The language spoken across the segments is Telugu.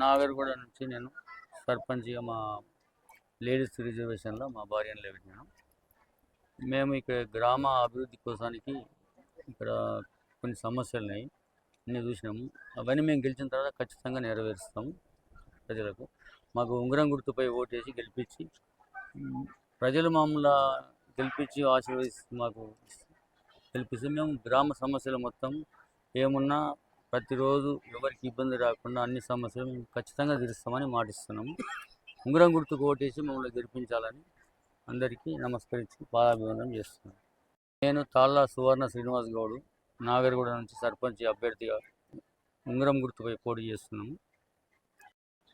నాగర్గూడ నుంచి నేను సర్పంచ్గా మా లేడీస్ రిజర్వేషన్లో మా భార్యను నిలబెట్టినాను. మేము ఇక్కడ గ్రామ అభివృద్ధి కోసానికి ఇక్కడ కొన్ని సమస్యలు ఉన్నాయి, అన్నీ చూసినాము. అవన్నీ మేము గెలిచిన తర్వాత ఖచ్చితంగా నెరవేరుస్తాము ప్రజలకు. మాకు ఉంగరం గుర్తుపై ఓటేసి గెలిపించి ప్రజలు మమ్మల్ని గెలిపించి ఆశీర్వదిస్తూ మాకు గెలిపిస్తే మేము గ్రామ సమస్యలు మొత్తం ఏమున్నా ప్రతిరోజు ఎవరికి ఇబ్బంది రాకుండా అన్ని సమస్యలు మేము ఖచ్చితంగా తీరుస్తామని మాటిస్తున్నాము. ఉంగరం గుర్తుకు ఓటేసి మమ్మల్ని గెలిపించాలని అందరికీ నమస్కరించి పాదాభివందనం చేస్తున్నాను. నేను తాళ్ళ సువర్ణ శ్రీనివాస్ గౌడ్, నాగర్గూడ నుంచి సర్పంచ్ అభ్యర్థిగా ఉంగరం గుర్తుపై పోటీ చేస్తున్నాము.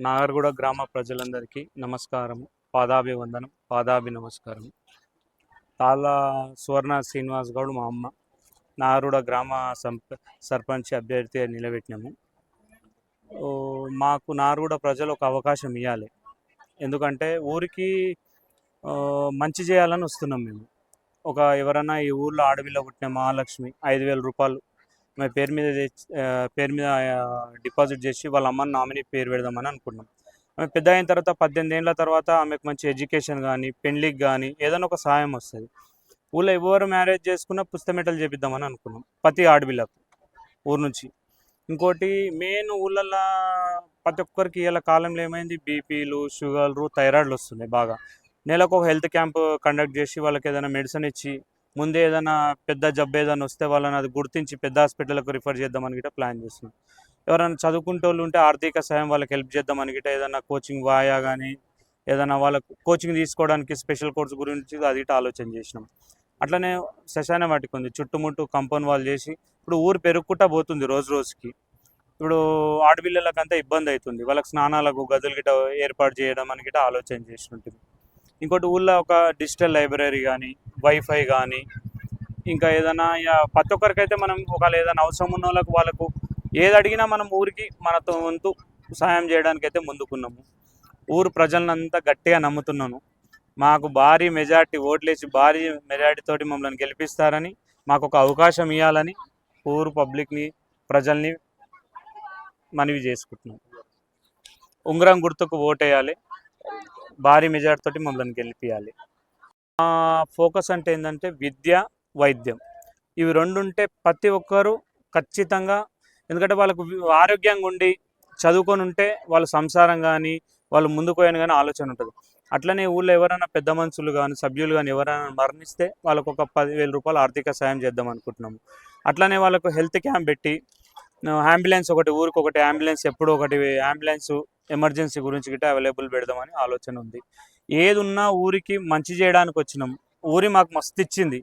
నాగర్గూడ గ్రామ ప్రజలందరికీ నమస్కారం, పాదాభి నమస్కారం. తాళ్ళ సువర్ణ శ్రీనివాస్ గౌడ్ మా అమ్మ. నాగర్గూడ గ్రామ సర్పంచ్ అభ్యర్థిగా నిలబెట్టినాము. మాకు నాగర్గూడ ప్రజలు ఒక అవకాశం ఇవ్వాలి, ఎందుకంటే ఊరికి మంచి చేయాలని వస్తున్నాం మేము. ఎవరైనా ఈ ఊర్లో ఆడపిల్ల పుట్టిన మహాలక్ష్మి 5,000 రూపాయలు మా పేరు మీద డిపాజిట్ చేసి వాళ్ళ అమ్మని నామినీ పేరు పెడదామని అనుకున్నాం. ఆమె పెద్ద అయిన తర్వాత 18 ఏళ్ళ తర్వాత ఆమెకు మంచి ఎడ్యుకేషన్ కానీ పెళ్ళికి కానీ ఏదైనా ఒక సహాయం వస్తుంది. ఊళ్ళో ఎవరు మ్యారేజ్ చేసుకున్నా పుస్తమెటలు చేపిద్దామని అనుకున్నాం ప్రతి ఆడపిల్లకు ఊరు నుంచి. ఇంకోటి మెయిన్ ఊళ్ళల్లో ప్రతి ఒక్కరికి ఇలా కాలంలో ఏమైంది, బీపీలు, షుగర్లు, థైరాయిడ్లు వస్తున్నాయి బాగా. నెలకు ఒక హెల్త్ క్యాంప్ కండక్ట్ చేసి వాళ్ళకి ఏదైనా మెడిసిన్ ఇచ్చి ముందే ఏదైనా పెద్ద జబ్బు ఏదైనా వస్తే వాళ్ళని అది గుర్తించి పెద్ద హాస్పిటల్కి రిఫర్ చేద్దామని గిట్ట ప్లాన్ చేస్తున్నాం. ఎవరైనా చదువుకుంటే వాళ్ళు ఉంటే ఆర్థిక సాయం వాళ్ళకి హెల్ప్ చేద్దామని గిట్ట ఏదైనా కోచింగ్ వాయా కానీ ఏదైనా వాళ్ళకు కోచింగ్ తీసుకోవడానికి స్పెషల్ కోర్స్ గురించి అది గిట్ట ఆలోచన చేసినాం. అట్లనే శ్మశాన వాటికి ఉంది, చుట్టుముట్టు కంపౌండ్ వాళ్ళు చేసి ఇప్పుడు ఊరు పెరుగుకుంటా పోతుంది రోజు రోజుకి. ఇప్పుడు ఆడపిల్లలకంతా ఇబ్బంది అవుతుంది, వాళ్ళకి స్నానాలకు గదులు గిట్ట ఏర్పాటు చేయడం అని గిట్ట ఆలోచన చేసినట్టుంది. ఇంకోటి ఊళ్ళో ఒక డిజిటల్ లైబ్రరీ కానీ వైఫై కానీ ఇంకా ఏదైనా ప్రతి ఒక్కరికైతే మనం ఒకవేళ ఏదైనా అవసరం ఉన్న వాళ్ళకు ఏది అడిగినా మనం ఊరికి మనతో వంతు సాయం చేయడానికైతే ముందుకున్నాము. ఊరు ప్రజలంతా గట్టిగా నమ్ముతున్నాను. మాకు భారీ మెజార్టీ ఓట్లేసి భారీ మెజార్టీతోటి మమ్మల్ని గెలిపిస్తారని, మాకు ఒక అవకాశం ఇవ్వాలని ఊరు పబ్లిక్ని ప్రజల్ని మనవి చేసుకుంటున్నాం. ఉంగరం గుర్తుకు ఓటేయాలి, భారీ మెజార్టీతోటి మమ్మల్ని గెలిపించాలి. ఫోకస్ అంటే ఏంటంటే విద్య, వైద్యం, ఇవి రెండు ఉంటే ప్రతి ఒక్కరు ఖచ్చితంగా, ఎందుకంటే వాళ్ళకు ఆరోగ్యంగా ఉండి చదువుకొని ఉంటే వాళ్ళ సంసారం కానీ వాళ్ళు ముందుకు పోయాను కానీ ఆలోచన ఉంటుంది. అట్లనే ఊళ్ళో ఎవరైనా పెద్ద మనుషులు కానీ సభ్యులు కానీ ఎవరైనా మరణిస్తే వాళ్ళకు ఒక 10,000 రూపాయలు ఆర్థిక సాయం చేద్దాం అనుకుంటున్నాము. అట్లనే వాళ్ళకు హెల్త్ క్యాంప్ పెట్టి అంబులెన్స్ ఊరికి ఒకటి అంబులెన్స్, ఎప్పుడు ఒకటి అంబులెన్స్ ఎమర్జెన్సీ గురించి గిట్ట అవైలబుల్ పెడదామని ఆలోచన ఉంది. ఏది ఉన్నా ఊరికి మంచి చేయడానికి వచ్చినాం. ఊరి మాకు మస్తు ఇచ్చింది,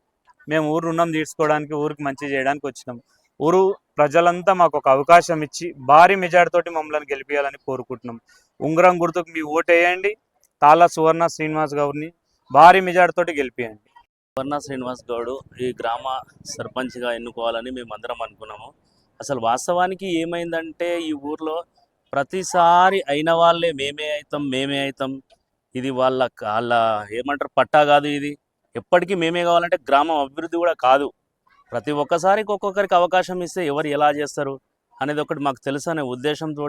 మేము ఊరు రుణం తీర్చుకోవడానికి ఊరికి మంచి చేయడానికి వచ్చినాం. ఊరు ప్రజలంతా మాకు ఒక అవకాశం ఇచ్చి భారీ మెజార్టీతోటి మమ్మల్ని గెలిపించాలని కోరుకుంటున్నాం. ఉంగరం గుర్తుకు మీ ఓటేయండి, తాళ్ళ సువర్ణ శ్రీనివాస్ గౌడ్ని భారీ మెజార్టీతోటి గెలిపియండి. సువర్ణ శ్రీనివాస్ గౌడ్ ఈ గ్రామ సర్పంచ్గా ఎన్నుకోవాలని మేమందరం అనుకున్నాము. అసలు వాస్తవానికి ఏమైందంటే ఈ ఊర్లో ప్రతిసారి అయిన వాళ్ళే మేమే అవుతాం, ఇది వాళ్ళ ఏమంటారు పట్టా కాదు, ఇది ఎప్పటికీ మేమే కావాలంటే గ్రామం అభివృద్ధి కూడా కాదు. ప్రతి ఒక్కసారికి ఒక్కొక్కరికి అవకాశం ఇస్తే ఎవరు ఎలా చేస్తారు అనేది ఒకటి మాకు తెలుసు అనే ఉద్దేశంతో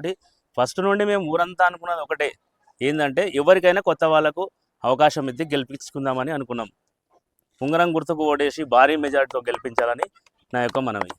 ఫస్ట్ నుండి మేము ఊరంతా అనుకున్నది ఒకటే, ఏంటంటే ఎవరికైనా కొత్త వాళ్ళకు అవకాశం ఇచ్చి గెలిపించుకుందామని అనుకున్నాం. ఉంగరం గుర్తుకు ఓడేసి భారీ మెజార్టీతో గెలిపించాలని నా యొక్క మనవి.